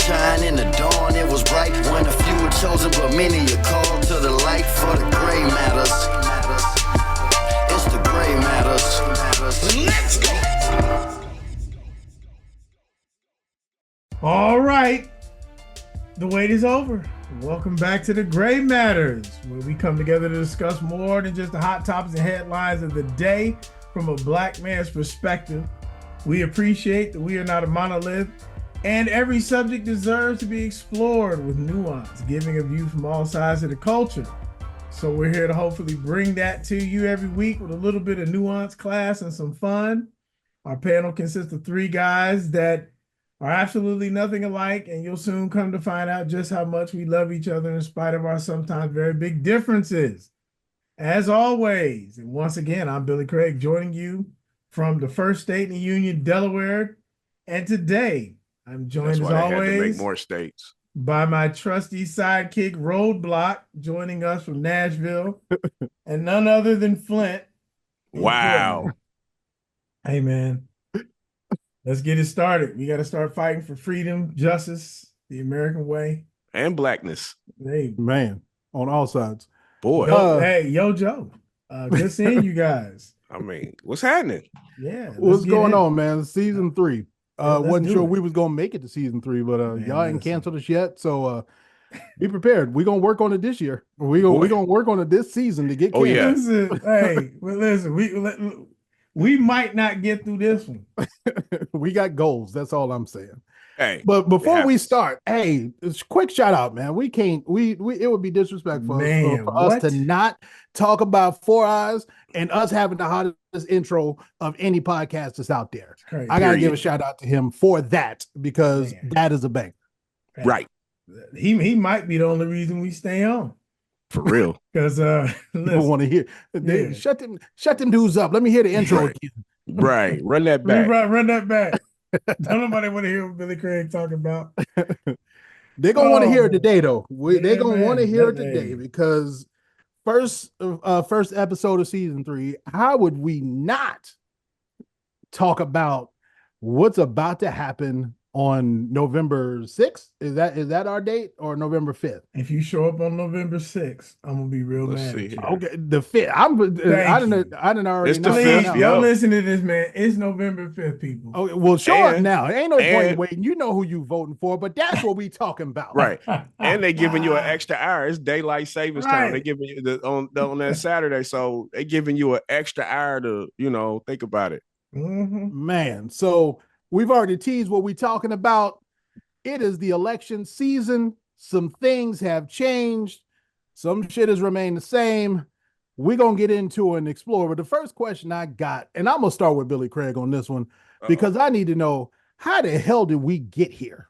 shine in the dawn, it was bright when a few were chosen, but many are called to the light for the gray matters. It's the gray matters. Let's go. All right, the wait is over. Welcome back to the Gray Matters, where we come together to discuss more than just the hot topics and headlines of the day from a black man's perspective. We appreciate that we are not a monolith, and every subject deserves to be explored with nuance, giving a view from all sides of the culture. So we're here to hopefully bring that to you every week with a little bit of nuance, class, and some fun. Our panel consists of three guys that are absolutely nothing alike, and you'll soon come to find out just how much we love each other in spite of our sometimes very big differences. As always, and once again, I'm Billy Craig, joining you from the first state in the Union, Delaware. And today, I'm joined as always had to make more states. By my trusty sidekick, Roadblock, joining us from Nashville, and none other than Flint. Wow. Hey, man. Let's get it started. We got to start fighting for freedom, justice, the American way. And blackness. Hey, man, on all sides. Boy. Yo, Joe. Good seeing you guys. I mean, what's happening? Yeah. What's going on, man? Season 3. Wasn't sure it. we was going to make it to season 3, but Man, y'all ain't canceled us yet. So be prepared. We're going to work on it this year. We're going to work on it this season to get canceled. Yeah. Listen, we might not get through this one. We got goals. That's all I'm saying. Hey, but before we start, hey, quick shout out, man. We can't. It would be disrespectful for us to not talk about Four Eyes and us having the hottest intro of any podcast that's out there. I gotta give a shout out to him for that because that is a bang. Right. He might be the only reason we stay on. For real. Because people want to hear. Shut them dudes up. Let me hear the intro again. Right. Run that back. Run that back. Don't nobody want to hear what Billy Craig talking about. They're gonna want to hear it today, though. They're gonna want to hear it today because first episode of season 3. How would we not talk about what's about to happen on November 6th? Is that our date or November 5th? If you show up on November 6th, I'm gonna be real mad. Okay, the 5th. I didn't already. It's the 5th. Y'all listen to this, man. It's November 5th, people. Okay, well, show up now. Ain't no point waiting. You know who you voting for, but that's what we talking about, right? And they giving you an extra hour. It's daylight savings time. They giving you on that Saturday, so they giving you an extra hour to think about it. Mm-hmm. Man, so we've already teased what we're talking about. It is the election season. Some things have changed. Some shit has remained the same. We're going to get into and explore. But the first question I got, and I'm going to start with Billy Craig on this one, because I need to know, how the hell did we get here?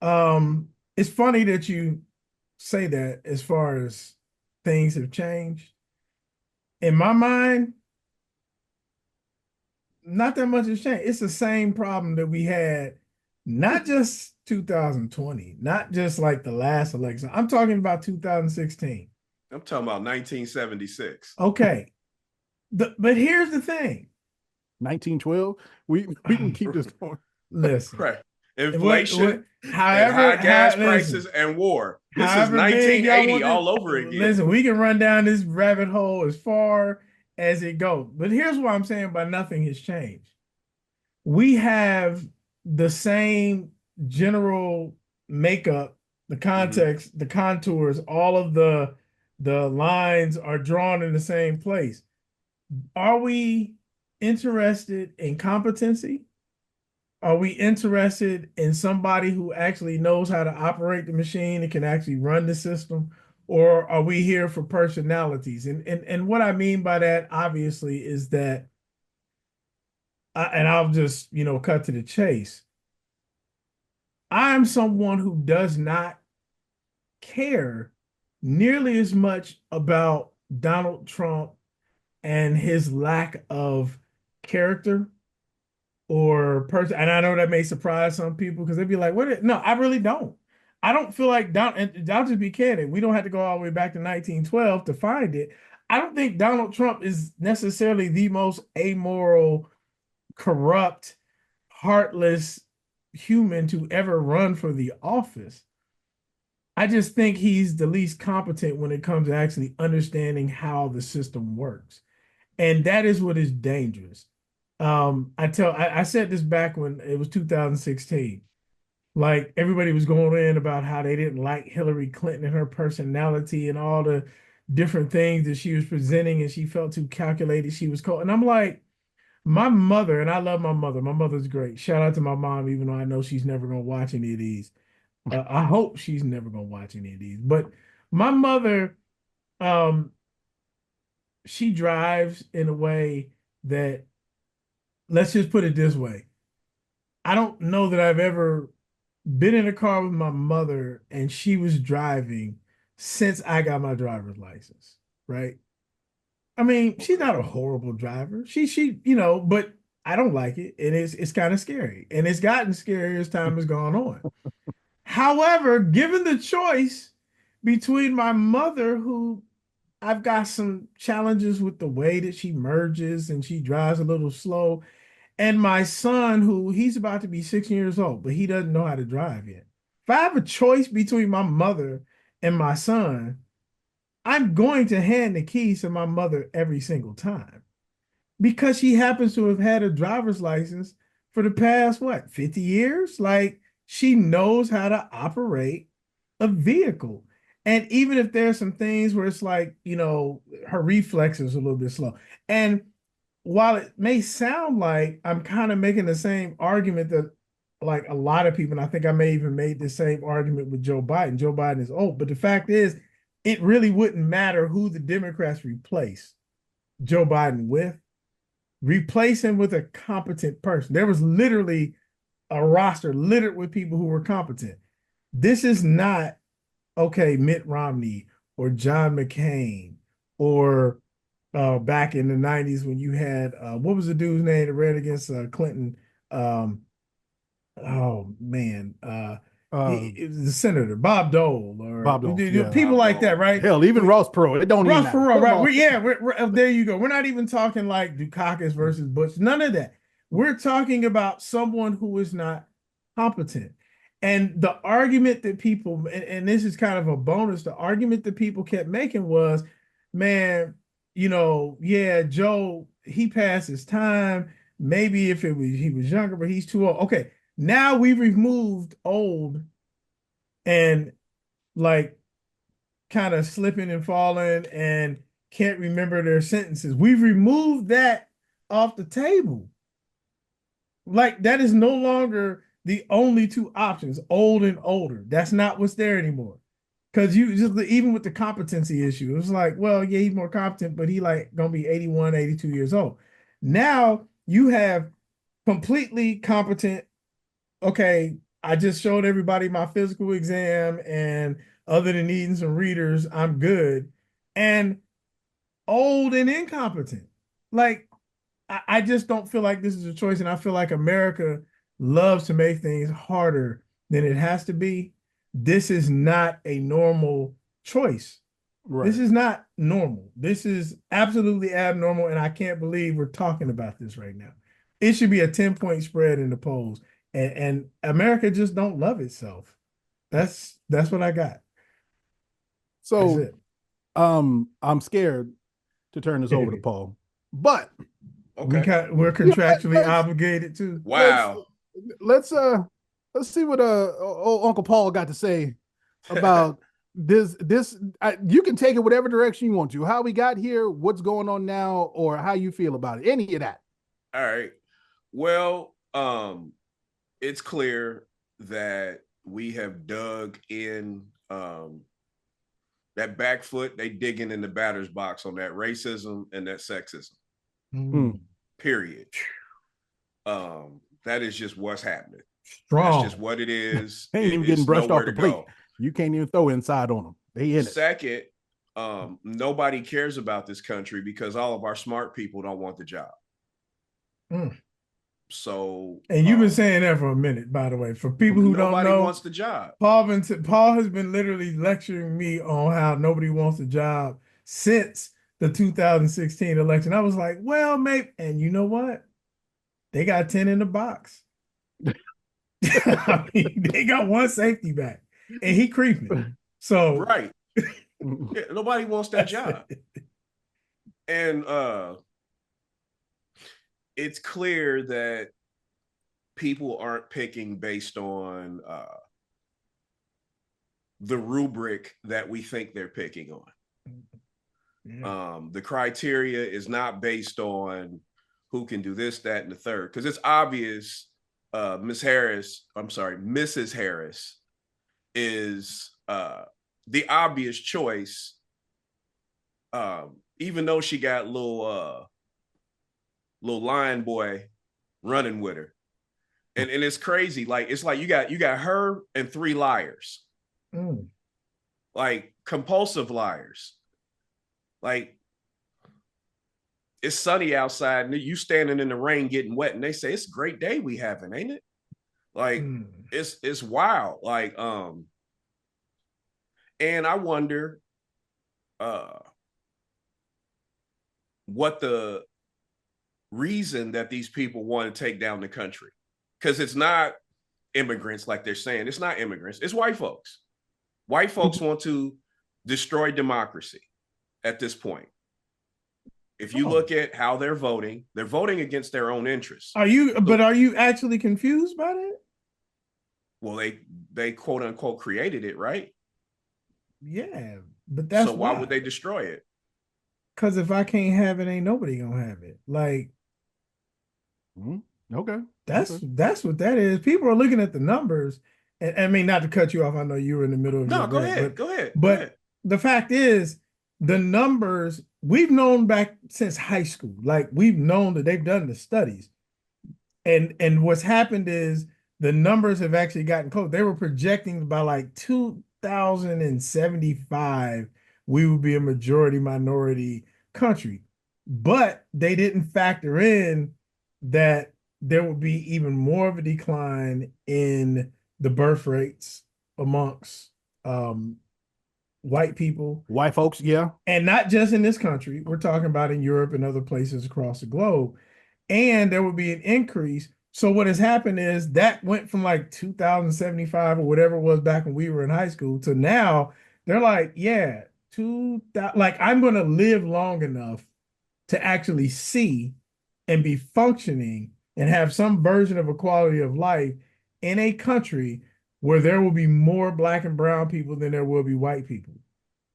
It's funny that you say that as far as things have changed. In my mind, not that much has changed. It's the same problem that we had, not just 2020, not just like the last election. I'm talking about 2016. I'm talking about 1976. Okay. But here's the thing. 1912? We can keep this going. Listen. Right. Inflation, however, high gas prices, and war. This is 1980 all over again. Listen, we can run down this rabbit hole as far as it goes. But here's what I'm saying by nothing has changed. We have the same general makeup, the context, the contours, all of the lines are drawn in the same place. Are we interested in competency? Are we interested in somebody who actually knows how to operate the machine and can actually run the system? Or are we here for personalities? And what I mean by that, obviously, is that, and I'll just, cut to the chase. I'm someone who does not care nearly as much about Donald Trump and his lack of character or person. And I know that may surprise some people because they'd be like, "What?" No, I really don't. I don't feel like and I'll just be candid. We don't have to go all the way back to 1912 to find it. I don't think Donald Trump is necessarily the most amoral, corrupt, heartless, human to ever run for the office. I just think he's the least competent when it comes to actually understanding how the system works. And that is what is dangerous. I said this back when it was 2016. Like everybody was going in about how they didn't like Hillary Clinton and her personality and all the different things that she was presenting, and she felt too calculated. She was cold. And I'm like, my mother, and I love my mother. My mother's great. Shout out to my mom, even though I know she's never gonna watch any of these. I hope she's never gonna watch any of these. But my mother, um, she drives in a way that, let's just put it this way. I don't know that I've ever been in a car with my mother and she was driving since I got my driver's license, right? I mean, she's not a horrible driver. But I don't like it, and it's kind of scary, and it's gotten scarier as time has gone on. However, given the choice between my mother, who I've got some challenges with the way that she merges and she drives a little slow, and my son, who he's about to be 6 years old, but he doesn't know how to drive yet. If I have a choice between my mother and my son, I'm going to hand the keys to my mother every single time because she happens to have had a driver's license for the past, what, 50 years? Like, she knows how to operate a vehicle. And even if there's some things where it's like, her reflexes are a little bit slow. And while it may sound like I'm kind of making the same argument that like a lot of people, and I think I may even made the same argument with Joe Biden. Joe Biden is old, but the fact is, it really wouldn't matter who the Democrats replace Joe Biden with. Replace him with a competent person. There was literally a roster littered with people who were competent. This is not, okay, Mitt Romney or John McCain or back in the 90s when you had, what was the dude's name that ran against Clinton? Oh, man. The senator, Bob Dole, or Bob Dole, people Bob like Dole. that, right? Hell, even Ross Perot. It don't even Ross matter. Perot, right? We're there you go. We're not even talking like Dukakis versus Bush. None of that. We're talking about someone who is not competent. And the argument that people, and this is kind of a bonus, the argument that people kept making was, man, yeah, Joe, he passed his time. Maybe if he was younger, but he's too old. Okay, now we've removed old and like kind of slipping and falling and can't remember their sentences. We've removed that off the table. Like, that is no longer the only two options, old and older. That's not what's there anymore. Because you just, even with the competency issue, it was like, well, yeah, he's more competent, but he like gonna be 81, 82 years old. Now you have completely competent. Okay, I just showed everybody my physical exam, and other than needing some readers, I'm good. And old and incompetent. Like, I just don't feel like this is a choice. And I feel like America loves to make things harder than it has to be. This is not a normal choice. Right. This is not normal. This is absolutely abnormal. And I can't believe we're talking about this right now. It should be a 10-point spread in the polls. And America just don't love itself. That's what I got. So I'm scared to turn this over to Paul, but okay, we're contractually obligated to. Wow. Let's see what old Uncle Paul got to say about this. You can take it whatever direction you want to. How we got here, what's going on now, or how you feel about it. Any of that. All right. Well, it's clear that we have dug in that back foot. They digging in the batter's box on that racism and that sexism. Period. That is just what's happening. Strong. That's just what it is. They ain't even getting brushed off the plate. You can't even throw inside on them. They in it. Second, nobody cares about this country because all of our smart people don't want the job. So, and you've been saying that for a minute, by the way. For people who don't know, nobody wants the job. Paul has been literally lecturing me on how nobody wants the job since the 2016 election. I was like, well, maybe, and you know what? They got 10 in the box. I mean, they got one safety back, and he creeping. So right. Yeah, nobody wants that job. And it's clear that people aren't picking based on the rubric that we think they're picking on. The criteria is not based on who can do this, that, and the third, because it's obvious Mrs. Harris is the obvious choice, even though she got little lion boy running with her. And it's crazy. Like, it's like you got her and 3 liars. Like, compulsive liars. Like, it's sunny outside and you standing in the rain getting wet, and they say it's a great day we having, ain't it? Like, it's wild. Like, and I wonder what the reason that these people want to take down the country, because it's not immigrants like they're saying. It's not immigrants. It's white folks. White folks want to destroy democracy at this point. If you look at how they're voting against their own interests. Are you actually confused by that? Well, they quote unquote created it, right? Yeah, but that's so why would they destroy it? Because if I can't have it, ain't nobody gonna have it. Like, okay, that's what that is. People are looking at the numbers, and I mean, not to cut you off. I know you were in the middle of no. Go ahead. But the fact is, the numbers we've known back since high school. Like, we've known that they've done the studies, and what's happened is the numbers have actually gotten close. They were projecting by like 2075 we would be a majority minority country, but they didn't factor in that there would be even more of a decline in the birth rates amongst white people, white folks, yeah, and not just in this country. We're talking about in Europe and other places across the globe, and there would be an increase. So what has happened is that went from like 2075 or whatever it was back when we were in high school to now. They're like, yeah, 2000, like, I'm going to live long enough to actually see and be functioning and have some version of a quality of life in a country where there will be more black and brown people than there will be white people.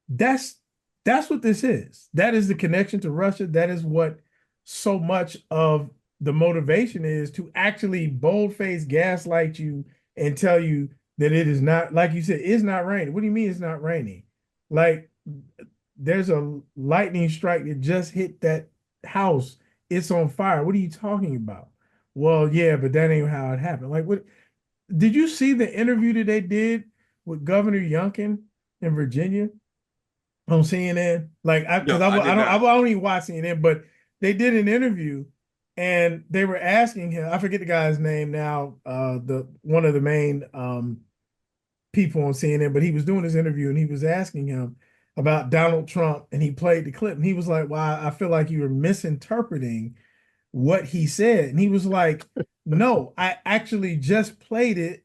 That's what this is. That is the connection to Russia. That is what so much of the motivation is, to actually bold-faced gaslight you and tell you that it is not, like you said, it's not raining. What do you mean it's not raining? Like, there's a lightning strike that just hit that house. It's on fire. What are you talking about? Well, yeah, but that ain't how it happened. Like, what? Did you see the interview that they did with Governor Youngkin in Virginia on CNN? Like, I only watch CNN, but they did an interview. And they were asking him, I forget the guy's name now, the one of the main people on CNN, but he was doing this interview and he was asking him about Donald Trump, and he played the clip and he was like, well, I feel like you were misinterpreting what he said. And he was like, no, I actually just played it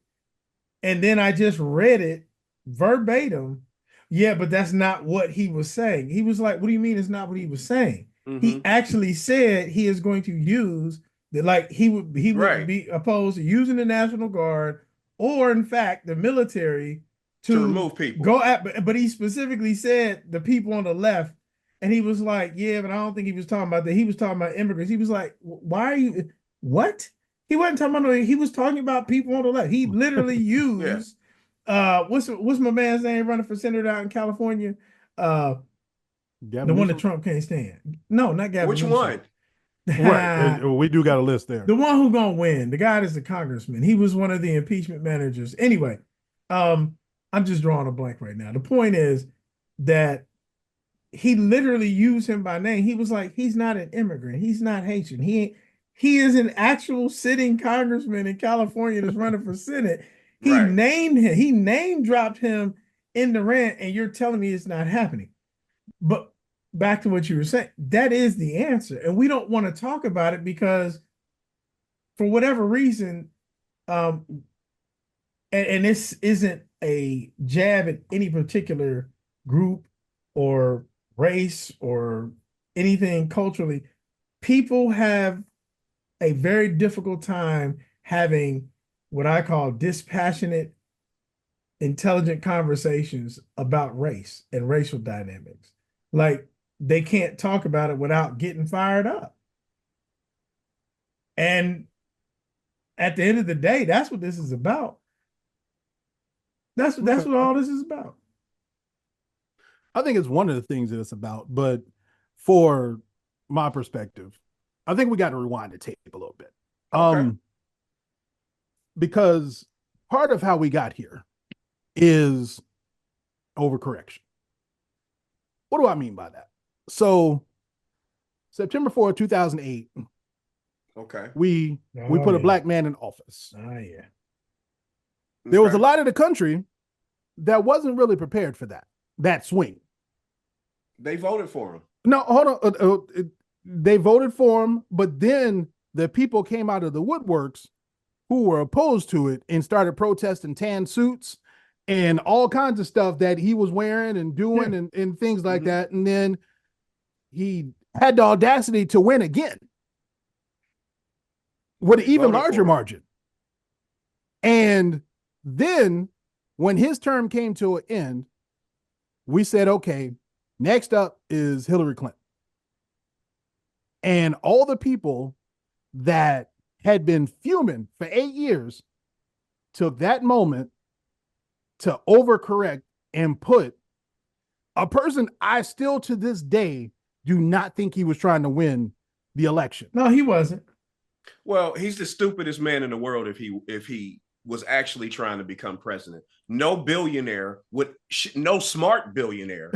and then I just read it verbatim. Yeah, but that's not what he was saying. He was like, what do you mean it's not what he was saying? He actually said he is going to use that, like, he would be opposed to using the National Guard or, in fact, the military to remove people. But he specifically said the people on the left, and he was like, yeah, but I don't think he was talking about that. He was talking about immigrants. He was like, why are you what? He wasn't talking about he was talking about people on the left. He literally used what's my man's name running for senator out in California? The one that Trump can't stand. No, not Gavin. Which one? Right. We do got a list there. The one who's gonna win. The guy that's the congressman. He was one of the impeachment managers. Anyway, I'm just drawing a blank right now. The point is that he literally used him by name. He was like, he's not an immigrant. He's not Haitian. He is an actual sitting congressman in California that's running for Senate. He named him. He name dropped him in the rant, and you're telling me it's not happening. But back to what you were saying, that is the answer. And we don't want to talk about it because for whatever reason, and this isn't a jab at any particular group or race or anything culturally. People have a very difficult time having what I call dispassionate, intelligent conversations about race and racial dynamics. Like they can't talk about it without getting fired up. And at the end of the day, that's what this is about. That's what all this is about. I think it's one of the things that it's about, but for my perspective, I think we got to rewind the tape a little bit. Okay. Because part of how we got here is overcorrection. What do I mean by that? So September 4th, 2008, Okay. we put a black man in office. Oh yeah. There was a lot of the country that wasn't really prepared for that swing. They voted for him. No, hold on. They voted for him, but then the people came out of the woodworks who were opposed to it and started protesting tan suits and all kinds of stuff that he was wearing and doing and things like that. And then he had the audacity to win again with an even larger margin. And then when his term came to an end, we said, okay, next up is Hillary Clinton. And all the people that had been fuming for 8 years took that moment to overcorrect and put a person I still to this day do not think he was trying to win the election. No, he wasn't. Well, he's the stupidest man in the world if he was actually trying to become president. No billionaire no smart billionaire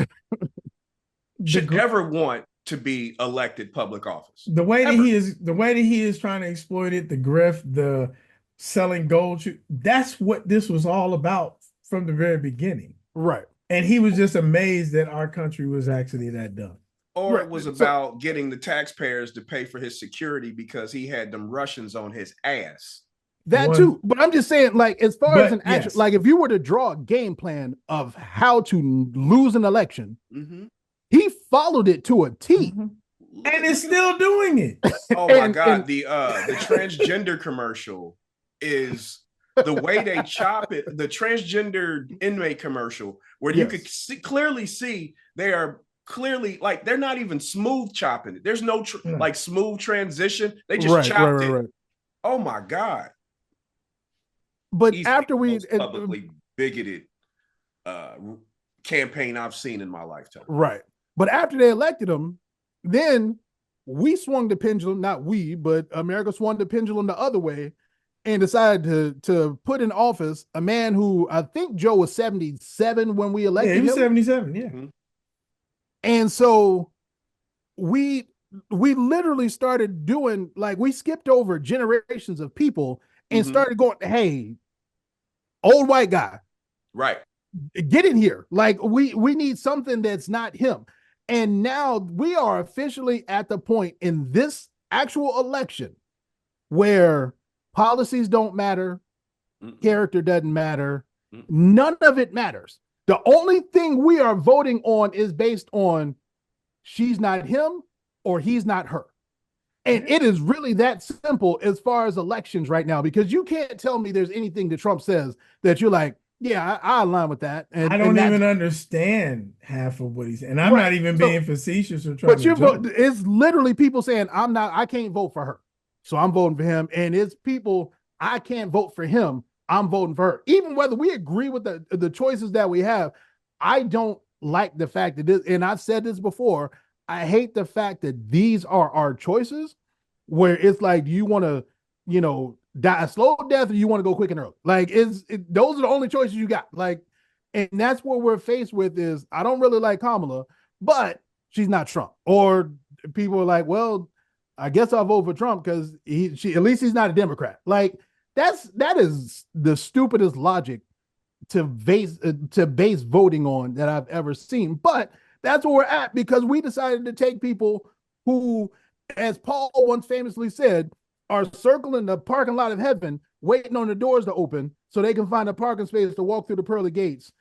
should ever want to be elected public office. The way that he is trying to exploit it, the grift, the selling gold, that's what this was all about from the very beginning. Right. And he was just amazed that our country was actually that dumb. Or it was about getting the taxpayers to pay for his security because he had them Russians on his ass. That too. But I'm just saying, like, as far as an action, like if you were to draw a game plan of how to lose an election, he followed it to a T. And is still doing it. Oh my God. The transgender commercial is the way they chop it. The transgender inmate commercial where you could clearly see they are clearly like they're not even smooth chopping it. There's no like smooth transition. They just chopped it. Right. Oh my God. But after we publicly bigoted campaign I've seen in my lifetime. Right. But after they elected him, then we swung the pendulum, not we, but America swung the pendulum the other way and decided to put in office a man who I think Joe was 77 when we elected him. He was 77, yeah. And so we literally started doing, like, we skipped over generations of people and started going, hey, old white guy, right, get in here. Like we need something that's not him. And now we are officially at the point in this actual election where policies don't matter, character doesn't matter, none of it matters. The only thing we are voting on is based on she's not him or he's not her. And it is really that simple as far as elections right now, because you can't tell me there's anything that Trump says that you're like, yeah, I align with that. And I don't even understand half of what he's saying. And I'm not even being facetious or trying but you're it's literally people saying, I can't vote for her. So I'm voting for him. And it's people, I can't vote for him. I'm voting for her. Even whether we agree with the choices that we have, I don't like the fact that this, and I've said this before, I hate the fact that these are our choices where it's like, do you want to, die a slow death or you want to go quick and early? Like those are the only choices you got. Like, and that's what we're faced with is I don't really like Kamala, but she's not Trump. Or people are like, well, I guess I'll vote for Trump because at least he's not a Democrat. Like that is the stupidest logic to base voting on that I've ever seen. But that's where we're at because we decided to take people who, as Paul once famously said, are circling the parking lot of heaven, waiting on the doors to open so they can find a parking space to walk through the pearly gates.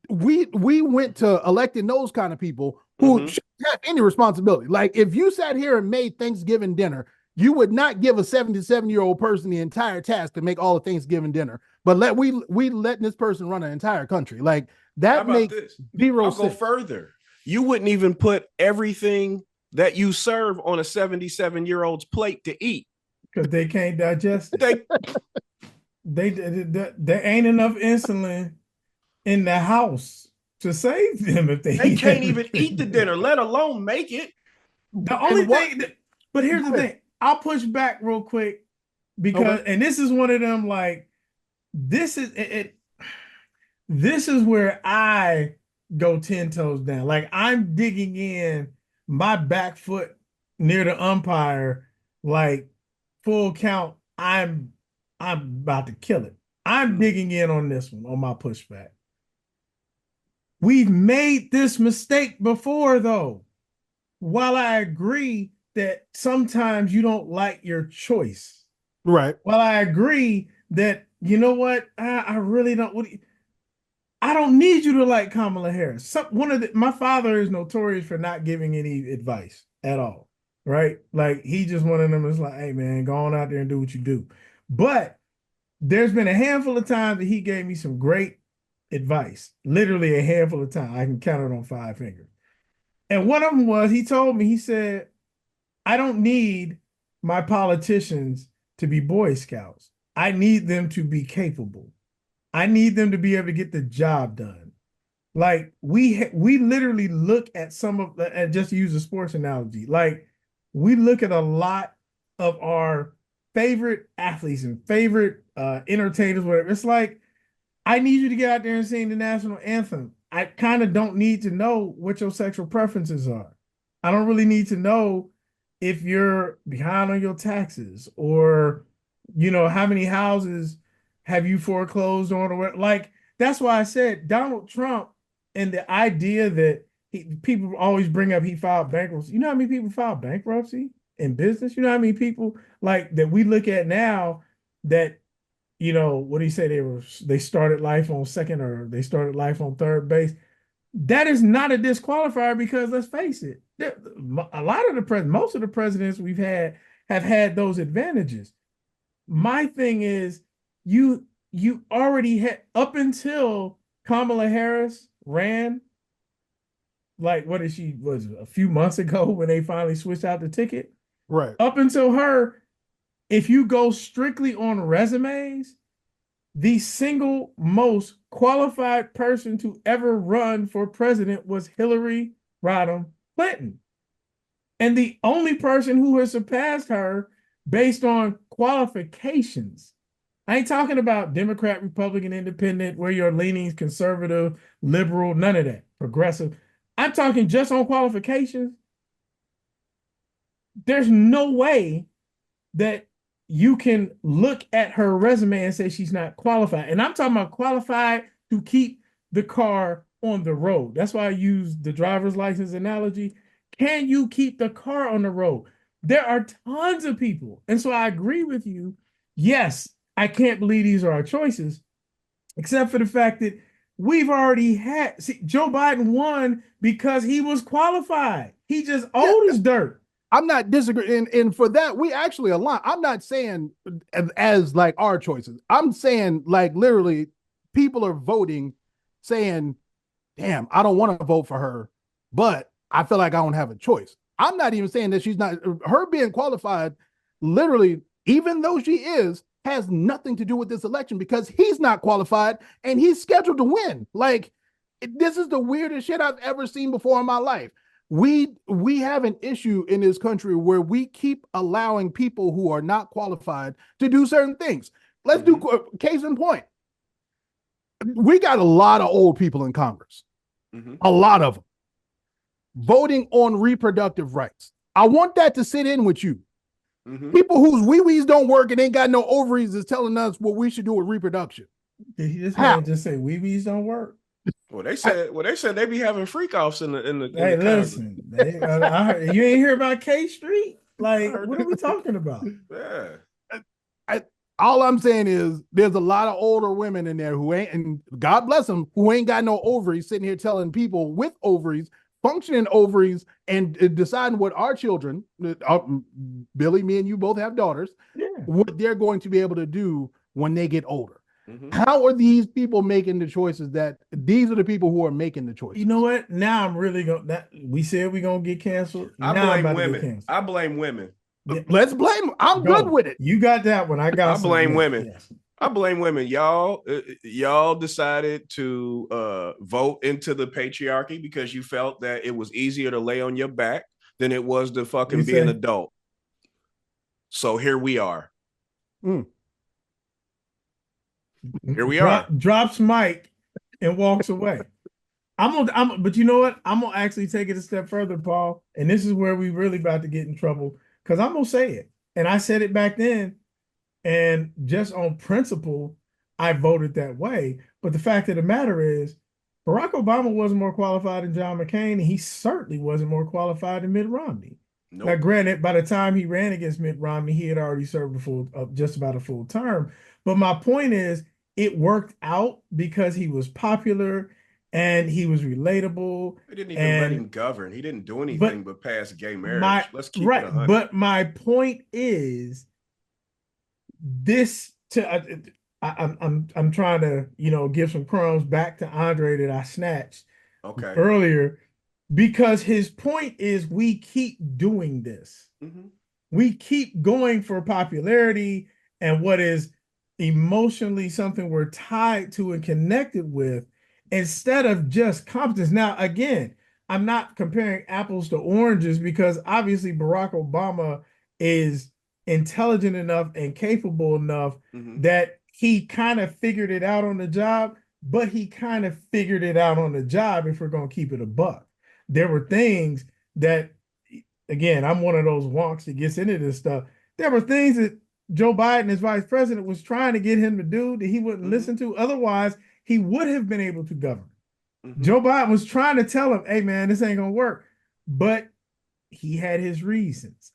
We went to electing those kind of people who shouldn't have any responsibility. Like if you sat here and made Thanksgiving dinner, you would not give a 77-year-old person the entire task to make all the Thanksgiving dinner. But we letting this person run an entire country. Like that makes zero I'll sense. go further. You wouldn't even put everything that you serve on a 77-year-old's plate to eat because they can't digest it. There ain't enough insulin in the house to save them if they can't even eat the dinner, let alone make it. The only thing, but here's the thing. I'll push back real quick because, and this is one of them. Like this is it. This is where I go 10 toes down. Like I'm digging in my back foot near the umpire, like full count. I'm about to kill it. I'm digging in on this one on my pushback. We've made this mistake before, though. While I agree that sometimes you don't like your choice, right? While I agree that you know what, I really don't. I don't need you to like Kamala Harris. My father is notorious for not giving any advice at all, right? Like he just one of them is like, hey man, go on out there and do what you do. But there's been a handful of times that he gave me some great advice, literally a handful of times. I can count it on 5 fingers. And one of them was, he told me, he said, I don't need my politicians to be Boy Scouts. I need them to be capable. I need them to be able to get the job done. Like we literally look at some of, and just to use a sports analogy, like we look at a lot of our favorite athletes and favorite entertainers, whatever. It's like, I need you to get out there and sing the national anthem. I kind of don't need to know what your sexual preferences are. I don't really need to know if you're behind on your taxes or, you know, how many houses have you foreclosed on, or like, that's why I said Donald Trump and the idea that people always bring up he filed bankruptcy. You know how many people filed bankruptcy in business? You know how many people like that we look at now that, you know, what do you say? They started life on second or they started life on third base. That is not a disqualifier because let's face it, a lot of most of the presidents we've had have had those advantages. My thing is, you already had, up until Kamala Harris ran, like what is she was a few months ago when they finally switched out the ticket. Right. Up until her, if you go strictly on resumes, the single most qualified person to ever run for president was Hillary Rodham Clinton. And the only person who has surpassed her based on qualifications. I ain't talking about Democrat, Republican, Independent, where your leanings, conservative, liberal, none of that, progressive. I'm talking just on qualifications. There's no way that you can look at her resume and say she's not qualified. And I'm talking about qualified to keep the car on the road. That's why I use the driver's license analogy. Can you keep the car on the road? There are tons of people. And so I agree with you. Yes, I can't believe these are our choices, except for the fact that we've already had, Joe Biden won because he was qualified. He just old as dirt. I'm not disagreeing. And for that, we actually align. I'm not saying as like our choices. I'm saying like literally people are voting saying, damn, I don't want to vote for her, but I feel like I don't have a choice. I'm not even saying that she's not, her being qualified, literally, even though she is, has nothing to do with this election because he's not qualified and he's scheduled to win. Like, this is the weirdest shit I've ever seen before in my life. We have an issue in this country where we keep allowing people who are not qualified to do certain things. Let's do case in point. We got a lot of old people in Congress, a lot of them voting on reproductive rights. I want that to sit in with you. People whose wee-wees don't work and ain't got no ovaries is telling us what we should do with reproduction. Did he just say wee-wees don't work? Well, they said they be having freak offs in the. Hey, listen, I heard, you ain't hear about K Street? Like, what are we talking about? Yeah. All I'm saying is there's a lot of older women in there who ain't, and God bless them, who ain't got no ovaries, sitting here telling people with ovaries, functioning ovaries, and deciding what our children, Billy, me and you both have daughters, Yeah. what they're going to be able to do when they get older. Mhm. How are these people making the choices that these are the people who are making the choices? You know what? Now I'm really going to, we said we're going to get canceled. I Now I'm blame about to get women. canceled. I blame women. Yeah. Let's blame them. I'm Go. good with it. You got that one. I got I blame something else. women. Yes. I blame women. Y'all decided to vote into the patriarchy because you felt that it was easier to lay on your back than it was to fucking be an adult. So here we are. Here we are. Drops mic and walks away. But you know what? I'm gonna actually take it a step further, Paul. And this is where we really about to get in trouble because I'm gonna say it. And I said it back then, and just on principle, I voted that way. But the fact of the matter is, Barack Obama wasn't more qualified than John McCain, and he certainly wasn't more qualified than Mitt Romney. Nope. Now, granted, by the time he ran against Mitt Romney, he had already served just about a full term. But my point is, it worked out because he was popular and he was relatable. They didn't even let him govern. He didn't do anything but pass gay marriage. Let's keep it 100. But my point is, this to I'm trying to give some crumbs back to Andre that I snatched earlier, because his point is we keep doing this. Mm-hmm. We keep going for popularity and what is emotionally something we're tied to and connected with, instead of just competence. Now, again, I'm not comparing apples to oranges because obviously Barack Obama is intelligent enough and capable enough that he kind of figured it out on the job, but he kind of figured it out on the job if we're going to keep it a buck. There were things that, again, I'm one of those wonks that gets into this stuff. There were things that Joe Biden, as vice president, was trying to get him to do that he wouldn't listen to. Otherwise, he would have been able to govern. Joe Biden was trying to tell him, hey, man, this ain't going to work. But he had his reasons.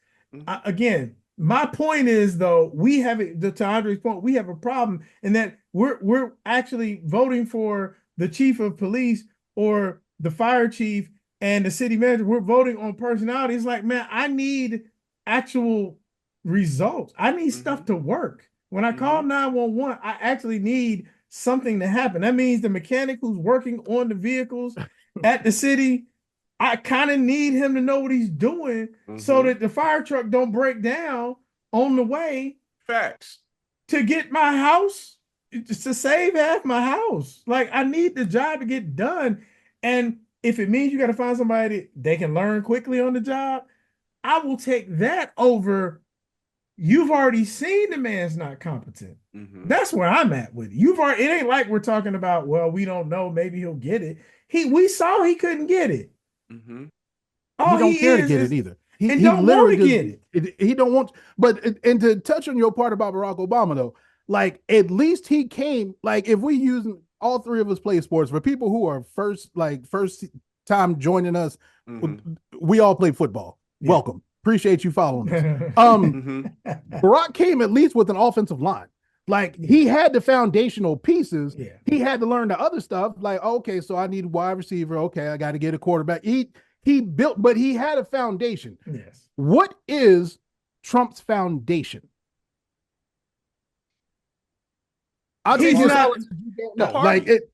Again, my point is, though, we have to Andre's point, we have a problem in that we're actually voting for the chief of police or the fire chief and the city manager. We're voting on personality. It's like, man, I need actual results. I need stuff to work. When I call 911, I actually need something to happen. That means the mechanic who's working on the vehicles at the city, I kind of need him to know what he's doing so that the fire truck don't break down on the way. Facts. To get my house, to save half my house. Like, I need the job to get done. And if it means you got to find somebody that they can learn quickly on the job, I will take that over. You've already seen the man's not competent. That's where I'm at with it. It ain't like we're talking about, well, we don't know, maybe he'll get it. We saw he couldn't get it. He don't care to get it either. He don't want to get it. He don't want, and to touch on your part about Barack Obama, though, like, at least he came, like, if we use all three of us play sports, for people who are first time joining us, we all play football. Yeah. Welcome. Appreciate you following us. Barack came at least with an offensive line. Like, he had the foundational pieces. Yeah. He had to learn the other stuff. Like, okay, so I need a wide receiver. Okay, I got to get a quarterback. He built, but he had a foundation. Yes. What is Trump's foundation? I'll tell you not. No, like it.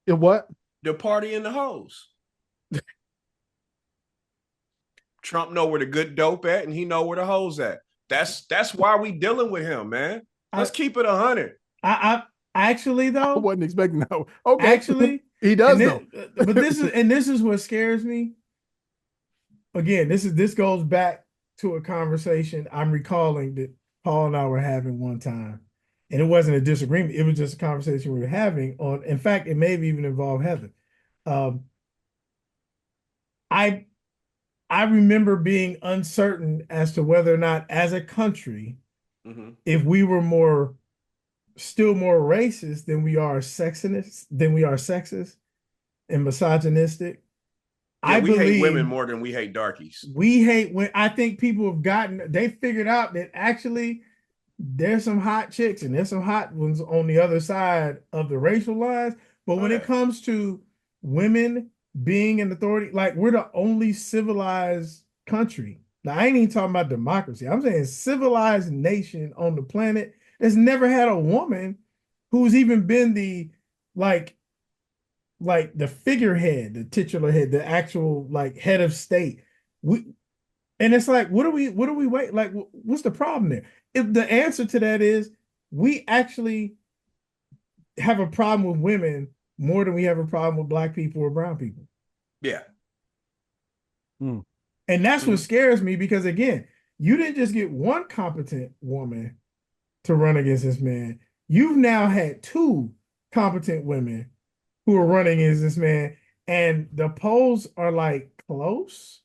What? The party and the hoes. Trump know where the good dope at, and he know where the hoes at. That's why we dealing with him, man. Let's keep it 100. I actually, though, I wasn't expecting that. Okay, actually, he does though. But this is what scares me. Again, this goes back to a conversation I'm recalling that Paul and I were having one time, and it wasn't a disagreement. It was just a conversation we were having on. In fact, it may have even involved Heather. I remember being uncertain as to whether or not, as a country, if we were still more racist than we are sexist and misogynistic. Yeah, I we hate women believe more than we hate darkies. we hate when I think people have they figured out that actually there's some hot chicks and there's some hot ones on the other side of the racial lines. But when it Yeah. comes to women being an authority, like we're the only civilized country. Now, I ain't even talking about democracy. I'm saying civilized nation on the planet that's never had a woman who's even been the like the figurehead, the titular head, the actual like head of state. We and it's like, what do we wait? Like, what's the problem there? If the answer to that is we actually have a problem with women more than we have a problem with black people or brown people. Yeah. And that's what scares me because again, you didn't just get one competent woman to run against this man. You've now had two competent women who are running against this man, and the polls are like close.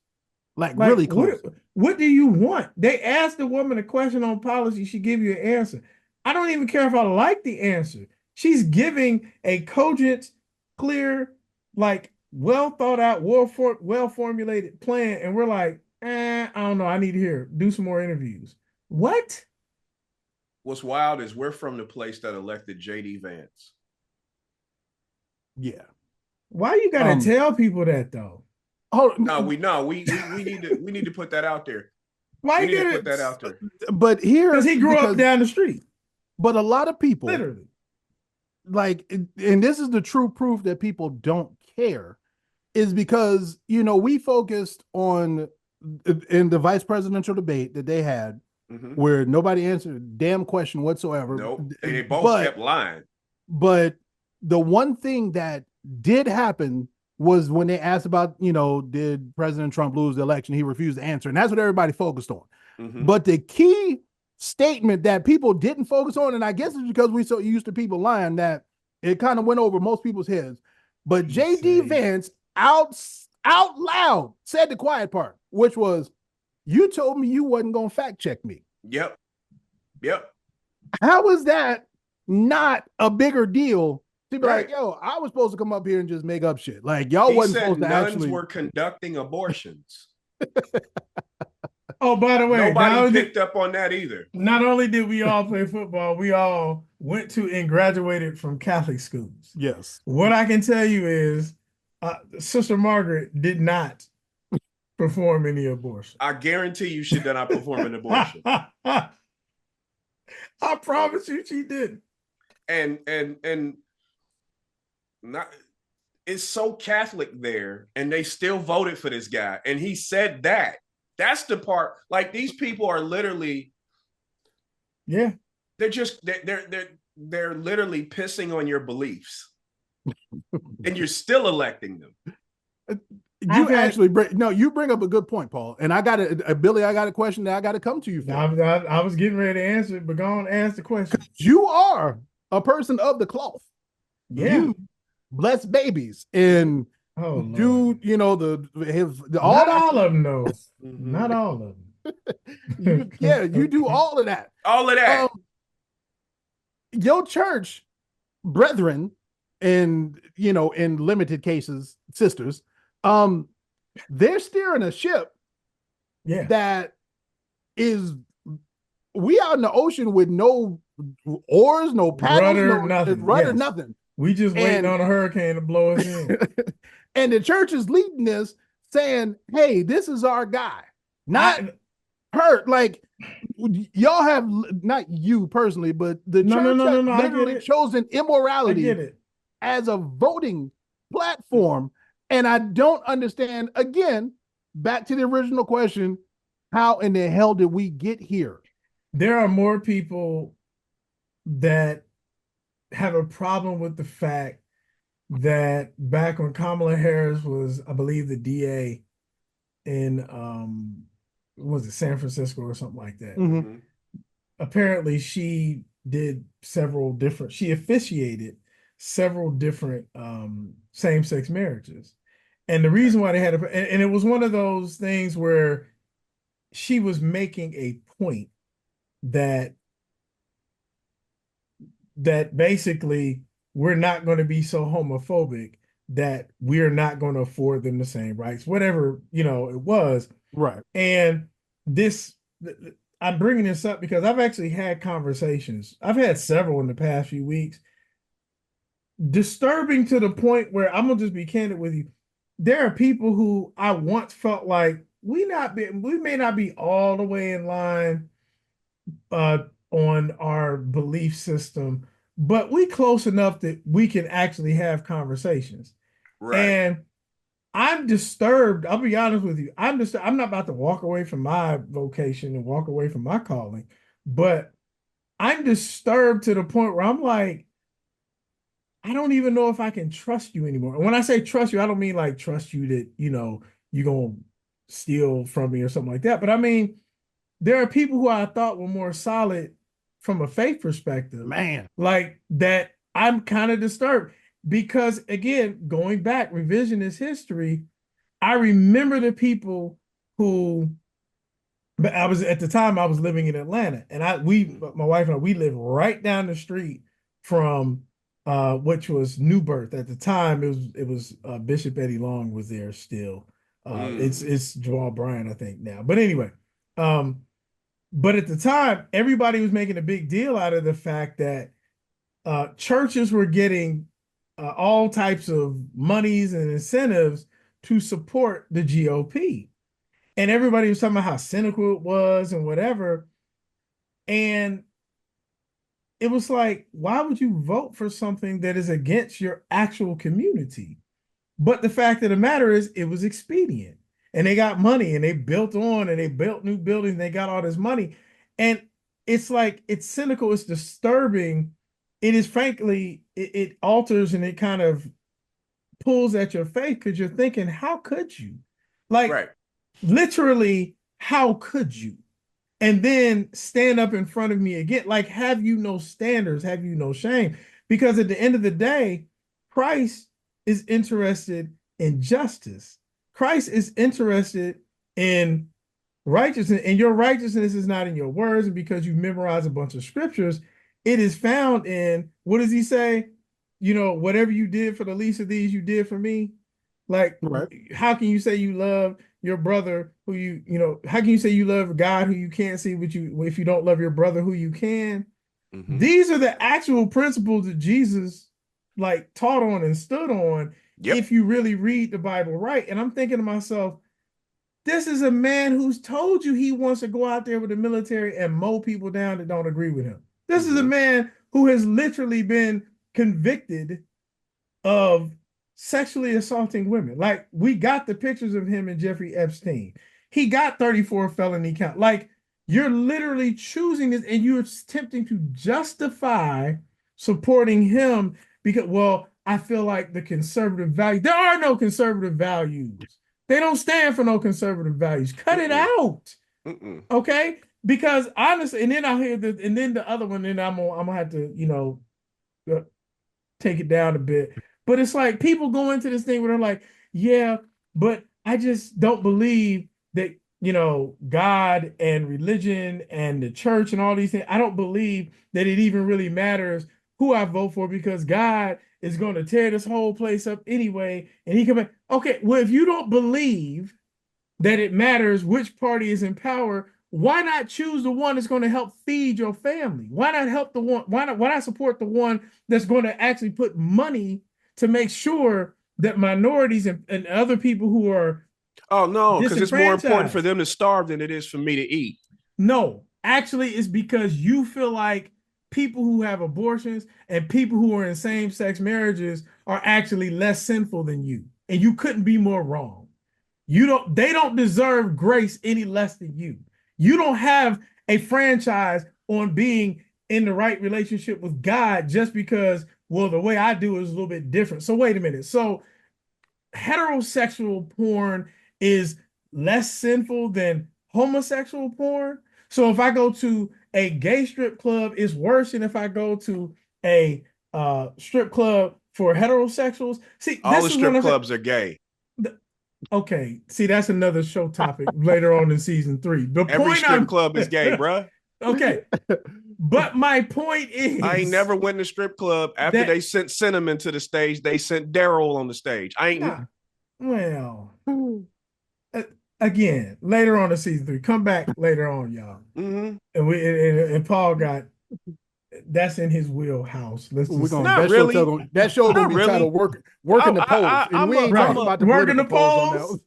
Like really close. What do you want? They asked the woman a question on policy. She give you an answer. I don't even care if I like the answer. She's giving a cogent, clear, like well thought out, well formulated plan. And we're like, I don't know. I need to do some more interviews. What? What's wild is we're from the place that elected JD Vance. Yeah. Why you gotta tell people that though? Oh no, we need to put that out there. Why we you need to put that out there? But here, because he grew up down the street. But a lot of people, literally, like, and this is the true proof that people don't care, is because we focused on in the vice presidential debate that they had, where nobody answered a damn question whatsoever. Nope, they both kept lying. But the one thing that did happen was when they asked about, did President Trump lose the election? He refused to answer. And that's what everybody focused on. But the key statement that people didn't focus on, and I guess it's because we're so used to people lying that it kind of went over most people's heads. But JD Vance out loud said the quiet part, which was, you told me you wasn't going to fact check me. Yep. How is that not a bigger deal? To be like, yo, I was supposed to come up here and just make up shit. Like, y'all wasn't supposed to nuns were conducting abortions. Oh, by the way, nobody picked up on that either. Not only did we all play football, we all went to and graduated from Catholic schools. Yes. What I can tell you is Sister Margaret did not perform any abortion. I guarantee you she did not perform an abortion. I promise you she didn't. And not, it's so Catholic there, and they still voted for this guy. And he said that. That's the part. Like, these people are literally, they're literally pissing on your beliefs, and you're still electing them. You bring up a good point, Paul. And I got Billy, I got a question that I got to come to you for. I was getting ready to answer it, but go on, ask the question. You are a person of the cloth. Yeah. You bless babies and do not all of them though. Not all of them. you do all of that. All of that. Your church brethren, and in limited cases, sisters, they're steering a ship that is, we out in the ocean with no oars, no paddles, rudder, nothing. We just waiting on a hurricane to blow us in. And the church is leading this, saying, hey, this is our guy. Not her. Like, y'all have, not you personally, but the church has literally chosen immorality as a voting platform. And I don't understand, again, back to the original question, how in the hell did we get here? There are more people that have a problem with the fact that back when Kamala Harris was, I believe, the DA in was it San Francisco or something like that. Apparently she officiated several different same-sex marriages. And the reason why they had and it was one of those things where she was making a point that basically we're not going to be so homophobic that we're not going to afford them the same rights, whatever, it was. Right. And this, I'm bringing this up because I've actually had conversations. I've had several in the past few weeks, disturbing to the point where I'm gonna just be candid with you. There are people who I once felt like we may not be all the way in line on our belief system, but we close enough that we can actually have conversations. Right. And I'm disturbed. I'll be honest with you. I'm not about to walk away from my vocation and walk away from my calling, but I'm disturbed to the point where I'm like, I don't even know if I can trust you anymore. And when I say trust you, I don't mean like trust you that, you're going to steal from me or something like that. But I mean, there are people who I thought were more solid from a faith perspective, Man. like that. I'm kind of disturbed because, again, going back, revisionist history, I remember the people who, but I was at the time I was living in Atlanta, and my wife and I, we lived right down the street from which was New Birth. At the time, it was Bishop Eddie Long was there still. It's Jamal Bryant, I think, now. But anyway, but at the time, everybody was making a big deal out of the fact that churches were getting all types of monies and incentives to support the GOP. And everybody was talking about how cynical it was and whatever. And it was like, why would you vote for something that is against your actual community? But the fact of the matter is, it was expedient. And they got money and they built on and they built new buildings. And they got all this money. And it's like, it's cynical, it's disturbing. It is, frankly, it alters and it kind of pulls at your faith because you're thinking, how could you? Like, Right. literally, how could you? And then stand up in front of me again. Like, have you no standards? Have you no shame? Because at the end of the day, Christ is interested in justice. Christ is interested in righteousness. And your righteousness is not in your words and because you memorize a bunch of scriptures. It is found in, what does he say? Whatever you did for the least of these, you did for me. Like, Right. how can you say you love your brother who how can you say you love God who you can't see, but if you don't love your brother who you can? Mm-hmm. These are the actual principles that Jesus like taught on and stood on. Yep. If you really read the Bible right. And I'm thinking to myself, this is a man who's told you he wants to go out there with the military and mow people down that don't agree with him. This is a man who has literally been convicted of sexually assaulting women. Like, we got the pictures of him and Jeffrey Epstein. He got 34 felony count. Like, you're literally choosing this and you're attempting to justify supporting him because, well, I feel like the conservative value. There are no conservative values. They don't stand for no conservative values. Cut it out. Okay? Because honestly, and then I'll hear and then the other one, then I'm gonna have to, take it down a bit. But it's like people go into this thing where they're like, yeah, but I just don't believe that, God and religion and the church and all these things. I don't believe that it even really matters who I vote for because God is going to tear this whole place up anyway. And he can be, okay, well, if you don't believe that it matters which party is in power, why not choose the one that's going to help feed your family? Why not help the one? Why not support the one that's going to actually put money to make sure that minorities and other people who are no, because it's more important for disenfranchised. them to starve than it is for me to eat. No, actually, it's because you feel like people who have abortions and people who are in same-sex marriages are actually less sinful than you, and you couldn't be more wrong. They don't deserve grace any less than you. You don't have a franchise on being in the right relationship with God just because, well, the way I do it is a little bit different. So wait a minute. So heterosexual porn is less sinful than homosexual porn. So if I go to a gay strip club, it's worse than if I go to a strip club for heterosexuals. See, all the strip clubs are gay. Okay, see, that's another show topic later on in season 3. Every strip club is gay, bruh. Okay. But my point is, I ain't never went to strip club after they sent Cinnamon to the stage. They sent Daryl on the stage. I ain't. Nah, well, again, later on in season 3, come back later on, y'all. Mm-hmm. And Paul got that's in his wheelhouse. Let's just say. Not really. That show gonna be titled "Working the Polls," and we ain't talking about the working the polls.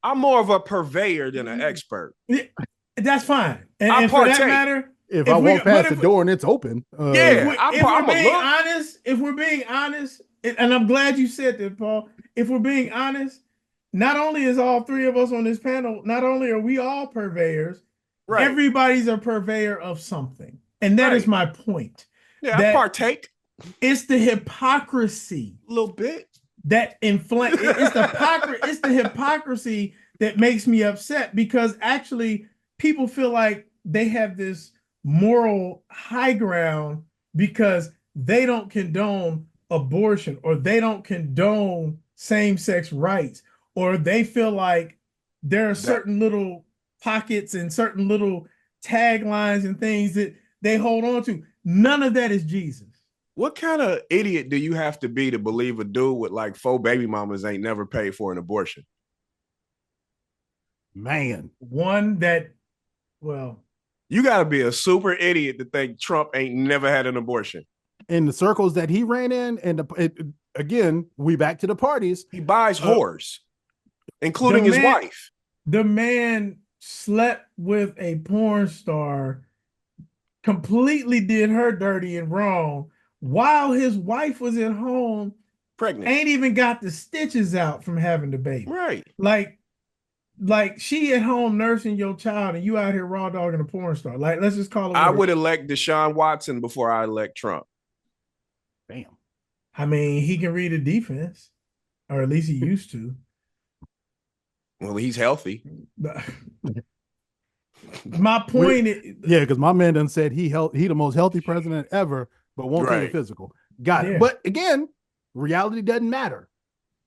I'm more of a purveyor than an expert. Yeah, that's fine. And for that matter, if I walk past the door and it's open, if we're being honest, and I'm glad you said that, Paul. If we're being honest, not only is all 3 of us on this panel, not only are we all purveyors, right. Everybody's a purveyor of something. And that is my point. Yeah, I partake. It's the hypocrisy. A little bit. That inflames. It's the hypocrisy that makes me upset, because actually people feel like they have this moral high ground because they don't condone abortion, or they don't condone same-sex rights, or they feel like there are certain little pockets and certain little taglines and things that they hold on to. None of that is Jesus. What kind of idiot do you have to be to believe a dude with like 4 baby mamas ain't never paid for an abortion? Man, one that, well, you got to be a super idiot to think Trump ain't never had an abortion. In the circles that he ran in, and again, we back to the parties. He buys whores, including his wife. The man slept with a porn star, completely did her dirty and wrong, while his wife was at home pregnant. Ain't even got the stitches out from having the baby. Right. Like she at home nursing your child, and you out here raw dogging a porn star. Like, let's just call it. I would elect Deshaun Watson before I elect Trump. Damn. I mean, he can read a defense, or at least he used to. Well, he's healthy. My point is, because my man done said he the most healthy president ever, but won't take a physical. Got it. But again, reality doesn't matter.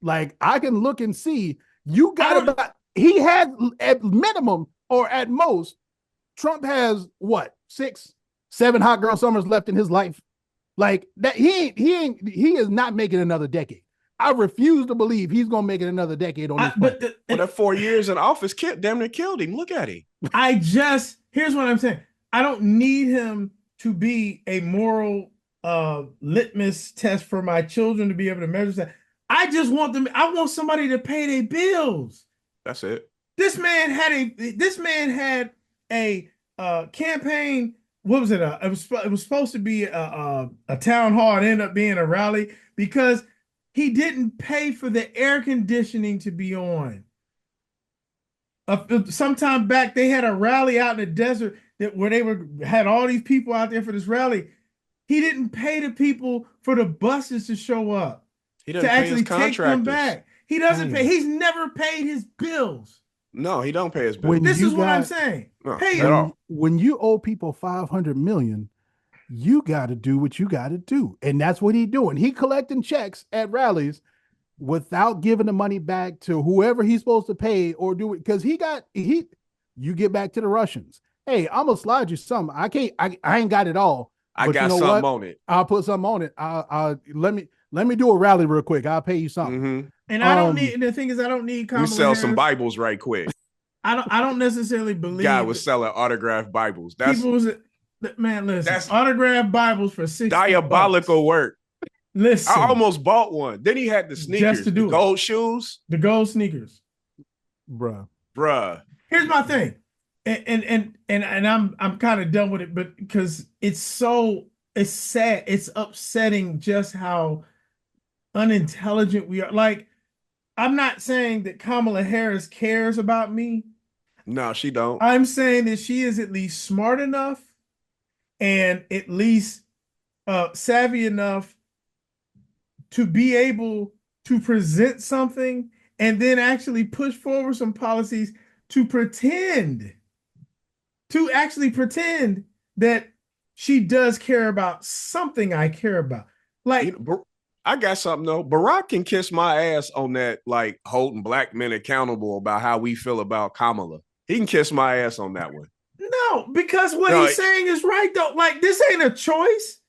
Like, I can look and see you got he had at minimum or at most, Trump has what, 6, 7 hot girl summers left in his life. Like that, he is not making another decade. I refuse to believe he's gonna make it another decade on this. But that 4 years in office damn near killed him. Look at him. Here's what I'm saying. I don't need him to be a moral litmus test for my children to be able to measure that. I just want them. I want somebody to pay their bills. That's it. This man had a campaign. What was it? It was supposed to be a town hall. It ended up being a rally because he didn't pay for the air conditioning to be on. Sometime back, they had a rally out in the desert where they had all these people out there for this rally. He didn't pay the people for the buses to show up. He doesn't pay his contractors. Take them back. He doesn't pay. He's never paid his bills. No, he don't pay his bills. This is what I'm saying. When you owe people $500 million, you got to do what you got to do, and that's what he's doing. He collecting checks at rallies without giving the money back to whoever he's supposed to pay or do it, because you get back to the Russians. Hey, I'm gonna slide you something. I ain't got it all. I got something on it. I'll put something on it. Let me do a rally real quick. I'll pay you something. Mm-hmm. And I don't need. The thing is, I don't need. Kamala sell some Bibles right quick. I don't necessarily believe. Guy was selling autographed Bibles. Listen. That's autographed Bibles for $60. Diabolical work. Listen, I almost bought one. Then he had the sneakers, just to do the gold shoes, the gold sneakers, bruh. Here's my thing, and I'm kind of done with it, but because it's sad, it's upsetting just how unintelligent we are. Like, I'm not saying that Kamala Harris cares about me. No, she don't. I'm saying that she is at least smart enough and at least savvy enough to be able to present something and then actually push forward some policies to actually pretend that she does care about something I care about. Like, I got something though. Barack can kiss my ass on that, like holding black men accountable about how we feel about Kamala. He can kiss my ass on that one. No, because what he's saying is right though. Like this ain't a choice.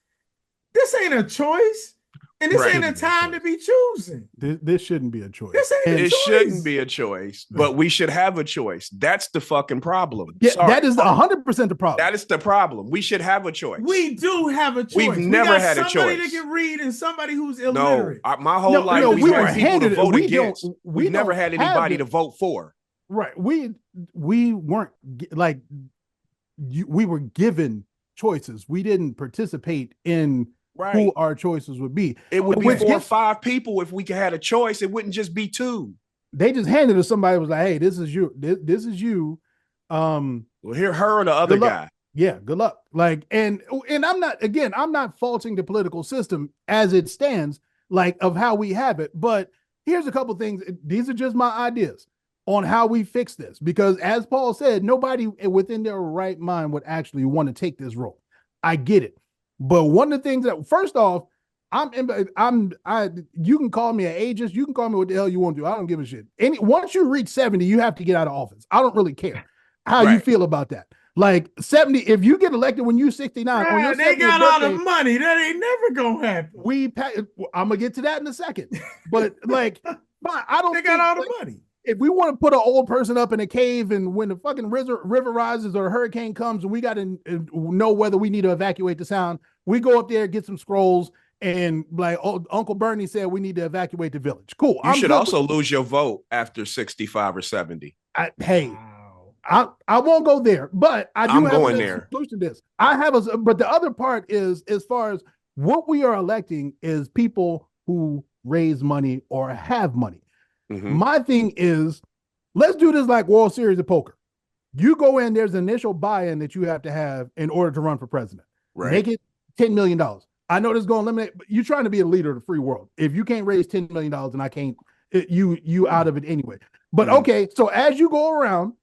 This ain't a choice. And this ain't a time to be choosing. This shouldn't be a choice. This ain't a choice. It shouldn't be a choice, but we should have a choice. That's the fucking problem. Yeah, that is 100% the problem. That is the problem. We should have a choice. We do have a choice. We've never had a choice. Somebody that can read and somebody who's illiterate. No, my whole life we were handed to vote against. We never had anybody to vote for. Right. We weren't like we were given choices. We didn't participate in who our choices would be. It would be 4 or 5 people if we had a choice. It wouldn't just be 2. They just handed it to somebody who was like, hey, this is you. This is you. Well, here, her or the other guy. Yeah, good luck. Like, and I'm not faulting the political system as it stands, like of how we have it. But here's a couple things. These are just my ideas on how we fix this. Because as Paul said, nobody within their right mind would actually want to take this role. I get it. But one of the things that, first off, you can call me an ageist. You can call me what the hell you want to. I don't give a shit. Once you reach 70, you have to get out of office. I don't really care how you feel about that. Like 70, if you get elected when you're 69, on your they got all the money. That ain't never gonna happen. I'm gonna get to that in a second. But like, I don't. They got all the money. If we want to put an old person up in a cave and when the fucking river rises or a hurricane comes and we got to know whether we need to evacuate the town, we go up there, get some scrolls, and like Uncle Bernie said, we need to evacuate the village. Cool. You should also lose your vote after 65 or 70. I won't go there, but I'm going there. Solution to this. But the other part is, as far as what we are electing is people who raise money or have money. Mm-hmm. My thing is, let's do this like World Series of Poker. You go in, there's an initial buy-in that you have to have in order to run for president. Right. Make it $10 million. I know this is going to eliminate, but you're trying to be a leader of the free world. If you can't raise $10 million, and I can't, you out of it anyway. But okay, so as you go around,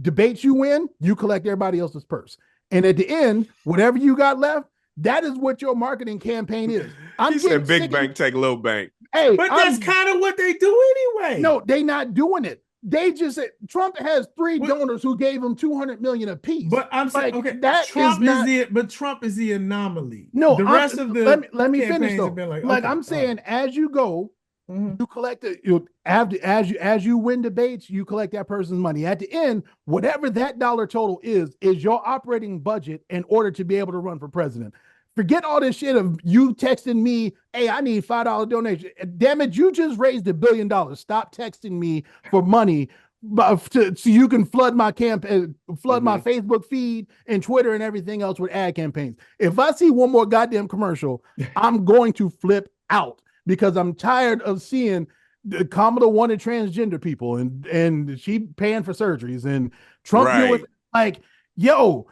debates you win, you collect everybody else's purse. And at the end, whatever you got left, that is what your marketing campaign is. He said big bank take little bank. Hey, but that's kind of what they do anyway. No, they not doing it. They just said Trump has 3 donors who gave him $200 million apiece. But I'm saying, like, okay, that Trump is Trump is the anomaly. No, the rest of the let me finish though. Like I'm saying, as you go, you collect it. As you win debates, you collect that person's money. At the end, whatever that dollar total is your operating budget in order to be able to run for president. Forget all this shit of you texting me, hey, I need $5 donation. Damn it, you just raised $1 billion. Stop texting me for money so you can flood my campaign, my Facebook feed and Twitter and everything else with ad campaigns. If I see one more goddamn commercial, I'm going to flip out because I'm tired of seeing the Kamala wanted transgender people and she paying for surgeries and Trump doing like, yo,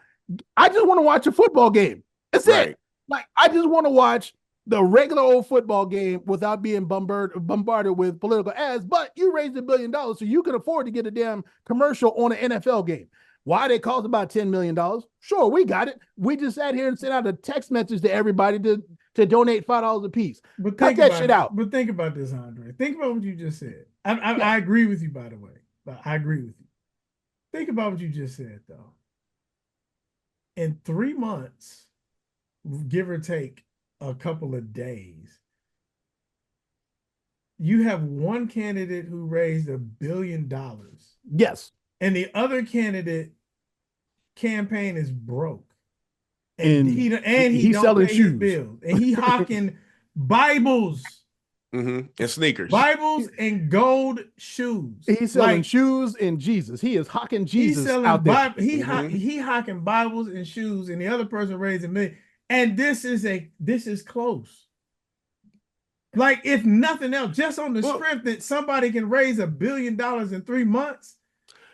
I just want to watch a football game. That's it. Like, I just want to watch the regular old football game without being bombarded with political ads, but you raised $1 billion so you can afford to get a damn commercial on an NFL game. Why they cost about $10 million? Sure, we got it. We just sat here and sent out a text message to everybody to donate $5 a piece. But cut that shit out. But think about this, Andre. Think about what you just said. I agree with you, by the way. I agree with you. Think about what you just said, though. In 3 months, give or take a couple of days, you have one candidate who raised $1 billion. Yes. And the other candidate campaign is broke. And he's selling shoes. Bills. And he hawking Bibles. And sneakers. Bibles and gold shoes. He's selling shoes and Jesus. He is hawking Jesus out there. He hawking Bibles and shoes, and the other person raising $1 million. And this is close. Like, if nothing else, just on the strength that somebody can raise $1 billion in 3 months,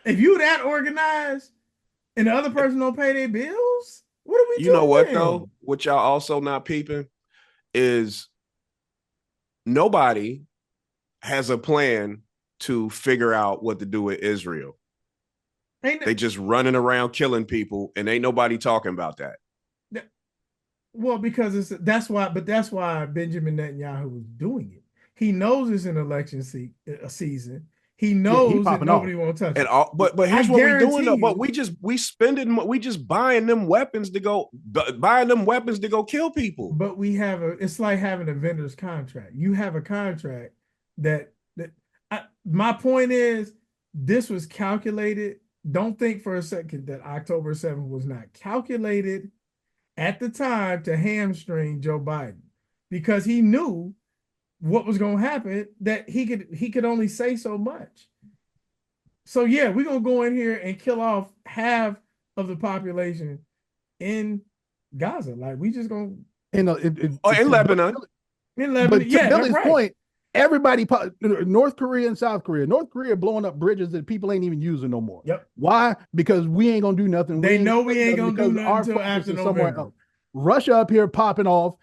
if you that organized and the other person don't pay their bills, what are we doing? You know what, though? What y'all also not peeping is nobody has a plan to figure out what to do with Israel. They just running around killing people, and ain't nobody talking about that. Well, because that's why Benjamin Netanyahu was doing it. He knows it's an election season. He he knows that popping off. nobody won't touch And it. all, but here's I what we're doing guarantee though. But you- we just buying them weapons to go kill people. But it's like having a vendor's contract. You have a contract my point is, this was calculated. Don't think for a second that October 7th was not calculated at the time to hamstring Joe Biden, because he knew what was going to happen, that he could only say so much. So yeah, we're going to go in here and kill off half of the population in Gaza. Like, we just going You know, in Lebanon. in Lebanon. But to Yeah, Billy's right. point, everybody, North Korea and South Korea, North Korea blowing up bridges that people ain't even using no more. Yep. Why? Because we ain't gonna do nothing. They know we ain't gonna do nothing our until focus after is somewhere November. else. Russia up here popping off.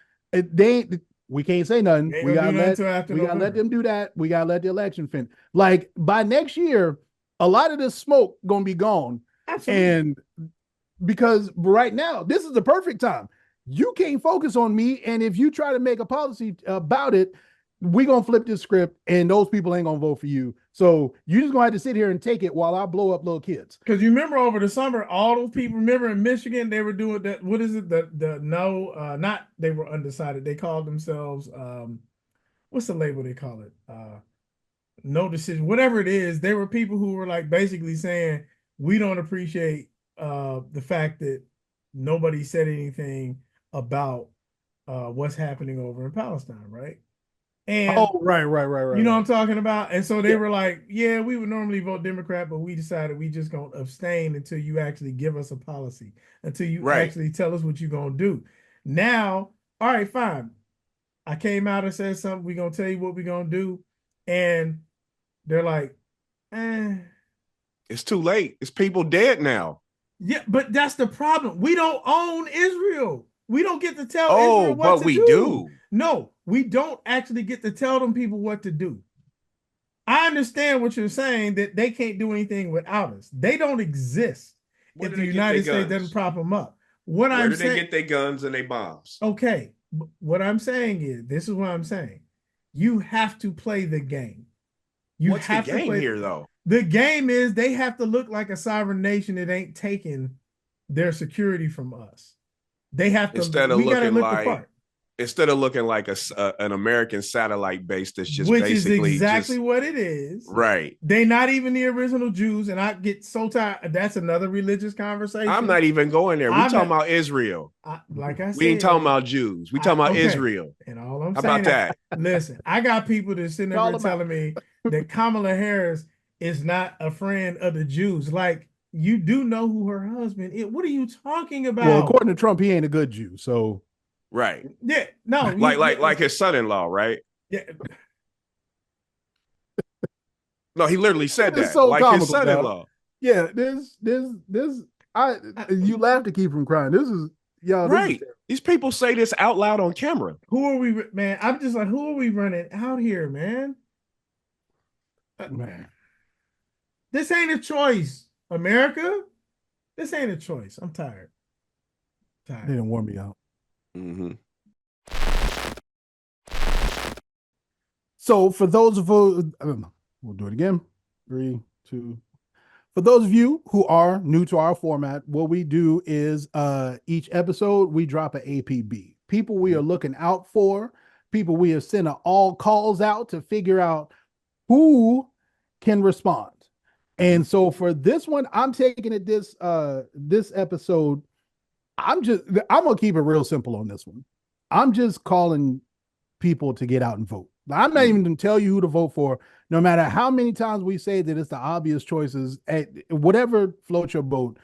We can't say nothing. They ain't We gonna gotta do nothing until after we gotta let November. them do that. We gotta let the election finish. Like, by next year, a lot of this smoke gonna be gone. Absolutely. And because right now, this is the perfect time. You can't focus on me, and if you try to make a policy about it, we're gonna flip this script, and those people ain't gonna vote for you. So you just gonna have to sit here and take it while I blow up little kids. Because you remember over the summer, all those people, remember in Michigan, they were doing that. What is it? Not they were undecided. They called themselves what's the label they call it? No decision, whatever it is. There were people who were like basically saying, we don't appreciate the fact that nobody said anything about what's happening over in Palestine, right? And right. you know what I'm talking about? And so they Yeah. were like, yeah, we would normally vote Democrat, but we decided we just gonna abstain until you actually give us a policy, until you actually tell us what you're gonna do. Now, all right, fine. I came out and said something, we're gonna tell you what we're gonna do. And they're like, It's too late. It's people dead now. yeah, but that's the problem. We don't own Israel. We don't get to tell Israel what but to we do. do. No, we don't actually get to tell them people what to do. I understand what you're saying, that they can't do anything without us. They don't exist if the United States doesn't prop them up. Where do they get their guns and their bombs? Okay, what I'm saying is, this is what I'm saying. You have to play the game. What's the game here, though? The game is they have to look like a sovereign nation that ain't taking their security from us. They have to. Instead of looking like an American satellite base that's just which basically is exactly what it is. Right. They're not even the original Jews, and I get so tired. That's another religious conversation. I'm not even going there. We're talking about Israel. Like I said, we ain't talking about Jews. We talking about Israel. And all I'm How saying about that? Listen, I got people that sitting there telling me that Kamala Harris is not a friend of the Jews. Like, you do know who her husband is. What are you talking about? Well, according to Trump, he ain't a good Jew. So, right. Yeah. No. like his son-in-law, right? Yeah. No, he literally said that. So like comical, his son-in-law. Dog. Yeah. You laugh to keep from crying. This is y'all. Right. These people say this out loud on camera. Who are we, man? I'm just like, who are we running out here, man? Man. This ain't a choice, America. This ain't a choice. I'm tired. They didn't warm me out. Mm-hmm. So for those of you, we'll do it again. 3, 2. For those of you who are new to our format, what we do is each episode we drop an APB. People we are looking out for, people we have sent all calls out to figure out who can respond. And so for this one, I'm taking it this episode. I'm gonna keep it real simple on this one. I'm just calling people to get out and vote. I'm not even going to tell you who to vote for, no matter how many times we say that it's the obvious choices. At whatever floats your boat,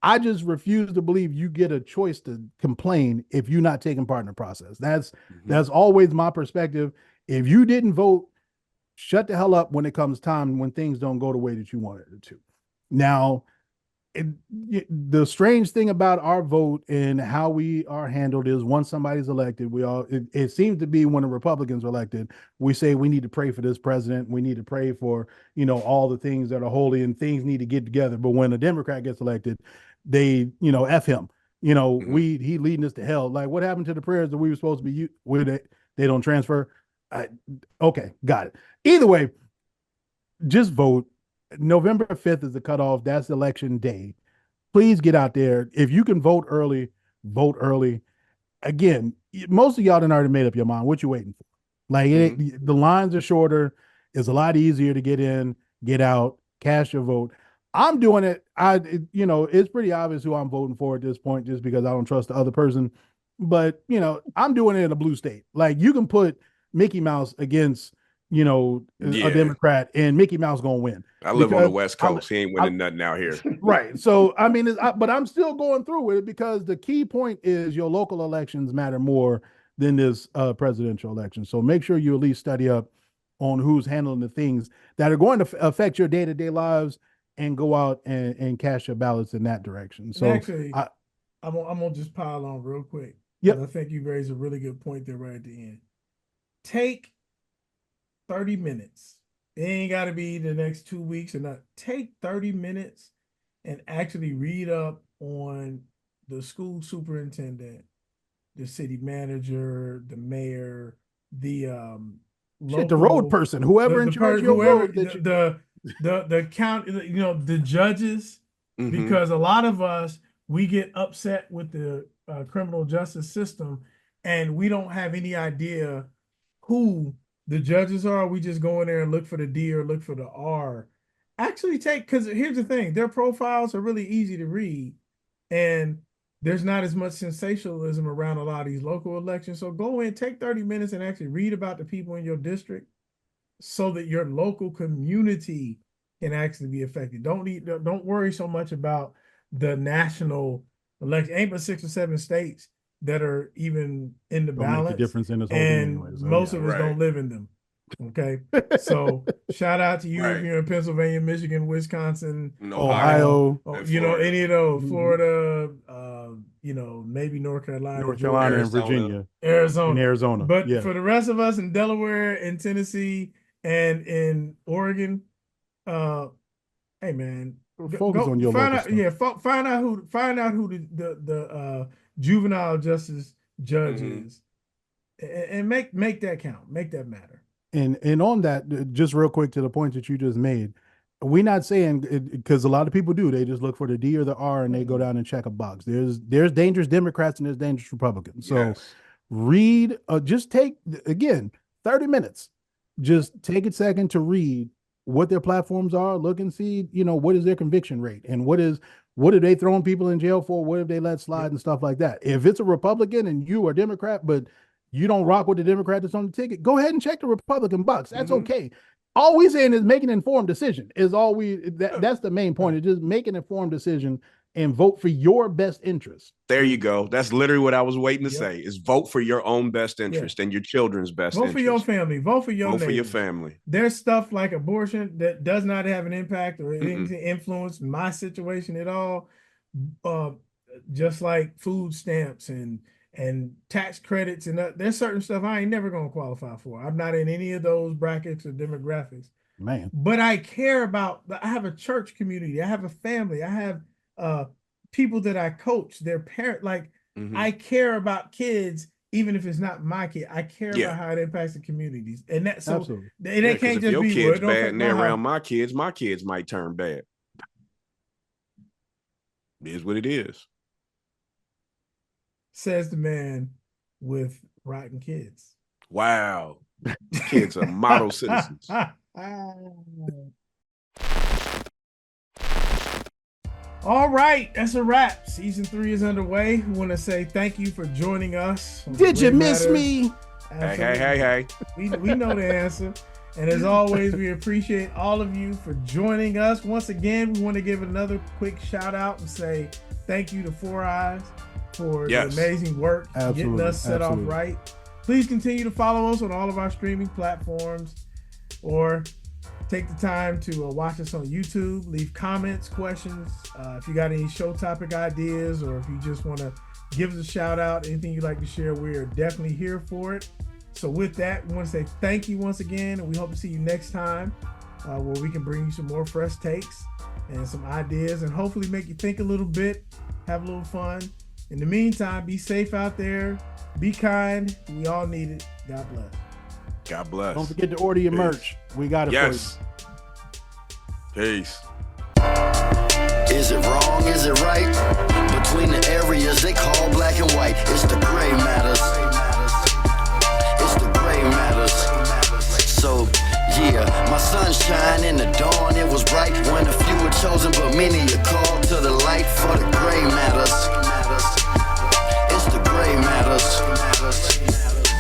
I just refuse to believe you get a choice to complain if you're not taking part in the process. That's always my perspective. If you didn't vote, shut the hell up when it comes time when things don't go the way that you wanted it to. Now, the strange thing about our vote and how we are handled is once somebody's elected, it seems to be when the Republicans are elected, we say we need to pray for this president. We need to pray for, all the things that are holy and things need to get together. But when a Democrat gets elected, they, F him, he leading us to hell. Like, what happened to the prayers that we were supposed to be with it? They don't transfer. Okay, got it. Either way, just vote. November 5th is the cutoff. That's election day. Please get out there. If you can vote early, vote early. Again, most of y'all done already made up your mind. What you waiting for? Like the lines are shorter. It's a lot easier to get in, get out, cast your vote. I'm doing it. It's pretty obvious who I'm voting for at this point, just because I don't trust the other person. But I'm doing it in a blue state. Like you can put Mickey Mouse against a Democrat, and Mickey Mouse gonna win. I live on the West Coast. He ain't winning nothing out here. Right. So I mean, but I'm still going through with it because the key point is your local elections matter more than this presidential election. So make sure you at least study up on who's handling the things that are going to affect your day-to-day lives, and go out and cast your ballots in that direction. So and actually, I'm gonna just pile on real quick. Yep. I think you raised a really good point there right at the end. Take 30 minutes. It ain't got to be the next 2 weeks or not. Take 30 minutes and actually read up on the school superintendent, the city manager, the mayor, the the road person, whoever in charge of your road, the count, the judges, because a lot of us, we get upset with the criminal justice system, and we don't have any idea who the judges are. We just go in there and look for the D or look for the R. Actually because here's the thing, their profiles are really easy to read, and there's not as much sensationalism around a lot of these local elections. So go in, take 30 minutes and actually read about the people in your district so that your local community can actually be affected. Don't worry so much about the national election. Ain't but 6 or 7 states that are even in the balance. Make a difference in this whole and thing anyway, most of us don't live in them. Okay. So shout out to you if you're in Pennsylvania, Michigan, Wisconsin, Ohio, any of those, Florida, maybe North Carolina, and Virginia, Arizona. But for the rest of us in Delaware, in Tennessee, and in Oregon, hey man, focus on your local stuff. Find out who the juvenile justice judge is, and make that count, make that matter. And on that, just real quick to the point that you just made, we're not saying, because a lot of people do, they just look for the D or the R and they go down and check a box. There's dangerous Democrats and there's dangerous Republicans. So read, just take, again, 30 minutes. Just take a second to read what their platforms are, look and see, what is their conviction rate, and what are they throwing people in jail for? What have they let slide and stuff like that? If it's a Republican and you are Democrat, but you don't rock with the Democrat that's on the ticket, go ahead and check the Republican box. That's okay. All we saying is make an informed decision. That's the main point. Is just make an informed decision and vote for your best interest. There you go. That's literally what I was waiting to say, is vote for your own best interest and your children's best interest. Vote for your family. Vote for your Vote for your family. There's stuff like abortion that does not have an impact or anything to influence my situation at all. Just like food stamps and tax credits, and there's certain stuff I ain't never going to qualify for. I'm not in any of those brackets or demographics. Man. But I care about, I have a church community. I have a family. I have people that I coach, their parent. I care about kids, even if it's not my kid. I care about how it impacts the communities. And that, so absolutely. And it can't just your be kids bad and they're around my kids might turn bad. It is what it is. Says the man with rotten kids. Wow. Kids are model citizens. All right, that's a wrap. Season 3 is underway. We want to say thank you for joining us. Did you miss me? Hey. We know the answer. And as always, we appreciate all of you for joining us. Once again, we want to give another quick shout out and say thank you to Four Eyes for the amazing work getting us set off right. Please continue to follow us on all of our streaming platforms, or take the time to watch us on YouTube. Leave comments, questions. If you got any show topic ideas, or if you just want to give us a shout out, anything you'd like to share, we are definitely here for it. So with that, we want to say thank you once again, and we hope to see you next time, where we can bring you some more fresh takes and some ideas, and hopefully make you think a little bit, have a little fun. In the meantime, be safe out there. Be kind. We all need it. God bless. God bless. Don't forget to order your merch. We got it for you. Peace. Is it wrong? Is it right? Between the areas they call black and white, it's the gray matters. It's the gray matters. So, yeah, my sunshine in the dawn, it was bright when a few were chosen, but many are called to the light for the gray matters. It's the gray matters.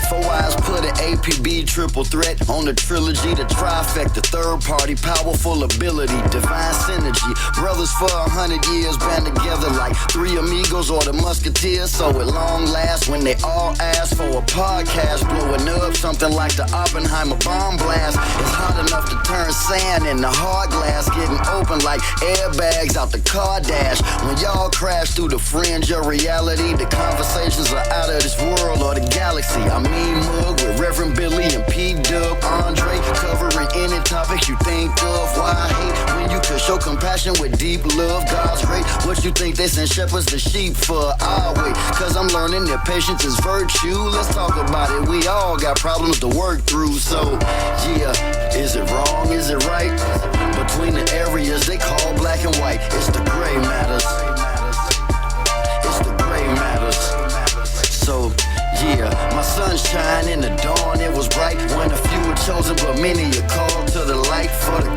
Four eyes put an APB triple threat on the trilogy, the trifecta, third party, powerful ability, divine synergy. Brothers for 100 years band together like three amigos or the musketeers. So at long last, when they all ask for a podcast, blowing up something like the Oppenheimer bomb blast. It's hot enough to turn sand into hard glass, getting open like airbags out the car dash. When y'all crash through the fringe of reality, the conversations are out of this world or the galaxy. I mean mug with Reverend Billy and P-Dub, Andre, covering any topic you think of. Why I hate when you could show compassion with deep love. God's great. What you think they send shepherds to sheep for? I'll wait, cause I'm learning that patience is virtue. Let's talk about it. We all got problems to work through. So, yeah, is it wrong? Is it right? Between the areas they call black and white, it's the gray matters. It's the gray matters. So, yeah, my sunshine in the dawn, it was bright when a few were chosen, but many are called to the light for the